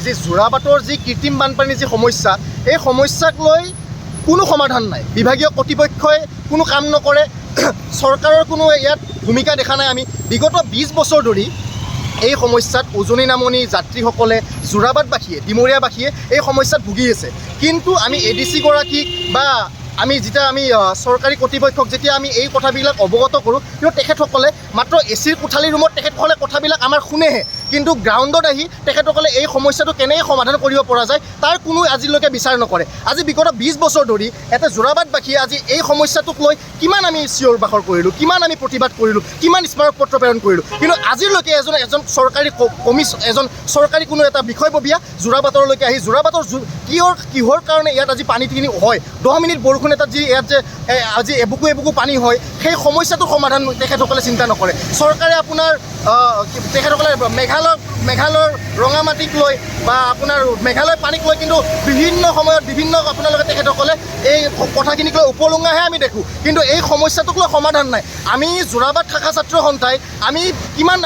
যি যোৰাবাটৰ যি কৃত্ৰিম বানপানীৰ যি সমস্যা, এই সমস্যাক লৈ কোনো সমাধান নাই। বিভাগীয় কৰ্তৃপক্ষই কোনো কাম নকৰে, চৰকাৰৰ কোনো ইয়াত ভূমিকা দেখা নাই। আমি বিগত 20 বছৰ ধৰি এই সমস্যাত উজনি নামনি যাত্ৰীসকলে, যোৰাবাটবাসীয়ে, ডিমৰীয়াবাসীয়ে এই সমস্যাত ভুগি আছে। কিন্তু আমি ADC গৰাকীক বা আমি চৰকাৰী কৰ্তৃপক্ষক যেতিয়া আমি এই কথাবিলাক অৱগত কৰোঁ, কিন্তু তেখেতসকলে মাত্ৰ AC কোঠালি ৰুমত তেখেতসকলে কথাবিলাক আমাৰ শুনেহে, কিন্তু গ্ৰাউণ্ডত আহি তেখেতসকলে এই সমস্যাটো কেনেকৈ সমাধান কৰিব পৰা যায় তাৰ কোনো আজিলৈকে বিচাৰ নকৰে। আজি বিগত 20 বছৰ ধৰি এটা যোৰাবাটবাসীয়ে আজি এই সমস্যাটোক লৈ কিমান আমি চিঞৰ বাখৰ কৰিলোঁ, কিমান আমি প্ৰতিবাদ কৰিলোঁ, কিমান স্মাৰক পত্ৰ প্ৰেৰণ কৰিলোঁ, কিন্তু আজিলৈকে এজন চৰকাৰী কোনো এটা বিষয়ববীয়া যোৰাবাটৰলৈকে আহি যোৰাবাটৰ কিহৰ কাৰণে ইয়াত আজি পানীখিনি হয়, 10 মিনিট বৰষুণ এটাত যি ইয়াত যে আজি এবুকু পানী হয়, সেই সমস্যাটোৰ সমাধান তেখেতসকলে চিন্তা নকৰে। চৰকাৰে আপোনাৰ তেখেতসকলে মেঘালয়ৰ ৰঙামাটিক লৈ বা আপোনাৰ মেঘালয়ৰ পানীক লৈ কিন্তু বিভিন্ন সময়ত আপোনালোকে তেখেতসকলে এই কথাখিনিক লৈ উপলুঙাহে আমি দেখোঁ, কিন্তু এই সমস্যাটোক লৈ সমাধান নাই। আমি যোৰাবাট শাখা ছাত্ৰ সন্থাই কিমান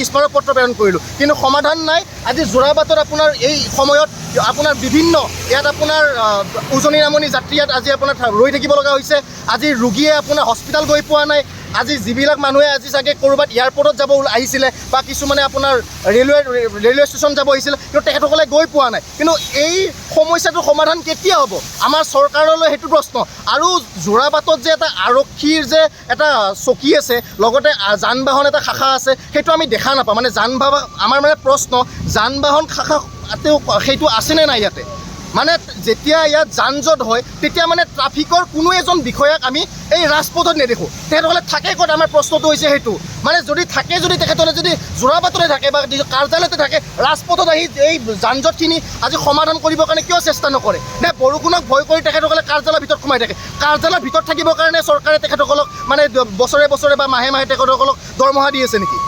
স্মাৰক পত্ৰ প্ৰেৰণ কৰিলোঁ, কিন্তু সমাধান নাই। আজি যোৰাবাটত আপোনাৰ এই সময়ত আপোনাৰ ইয়াত আপোনাৰ উজনি নামনি যাত্ৰী ইয়াত আজি আপোনাৰ ৰৈ থাকিব লগা হৈছে। আজি ৰোগীয়ে আপোনাৰ হস্পিটেল গৈ পোৱা নাই। আজি যিবিলাক মানুহে আজি চাগে ক'ৰবাত এয়াৰপৰ্টত যাব আহিছিলে বা কিছুমানে আপোনাৰ ৰেলৱে ষ্টেচন যাব আহিছিলে, কিন্তু তেখেতসকলে গৈ পোৱা নাই। কিন্তু এই সমস্যাটোৰ সমাধান কেতিয়া হ'ব আমাৰ চৰকাৰলৈ, সেইটো প্ৰশ্ন। আৰু যোৰাবাটত যে এটা আৰক্ষীৰ যে এটা চকী আছে, লগতে যান বাহন এটা শাখা আছে, সেইটো আমি দেখা নাপাওঁ। মানে আমাৰ প্ৰশ্ন, যান বাহন শাখা সেইটো আছেনে নাই ইয়াতে? মানে যেতিয়া ইয়াত যান জঁট হয় তেতিয়া মানে ট্ৰাফিকৰ কোনো এজন বিষয়াক আমি এই ৰাজপথত নেদেখোঁ। তেখেতসকলে থাকে ক'ত? আমাৰ প্ৰশ্নটো হৈছে সেইটো। মানে যদি তেখেতসকলে যদি যোৰাবাটতে থাকে বা কাৰ্যালয়তে থাকে, ৰাজপথত আহি এই যান জঁটখিনি আজি সমাধান কৰিবৰ কাৰণে কিয় চেষ্টা নকৰে? নে বৰষুণক ভয় কৰি তেখেতসকলে কাৰ্যালয়ৰ ভিতৰত সোমাই থাকে? কাৰ্যালয়ৰ ভিতৰত থাকিবৰ কাৰণে চৰকাৰে তেখেতসকলক মানে বছৰে বা মাহে তেখেতসকলক দৰমহা দি আছে নেকি?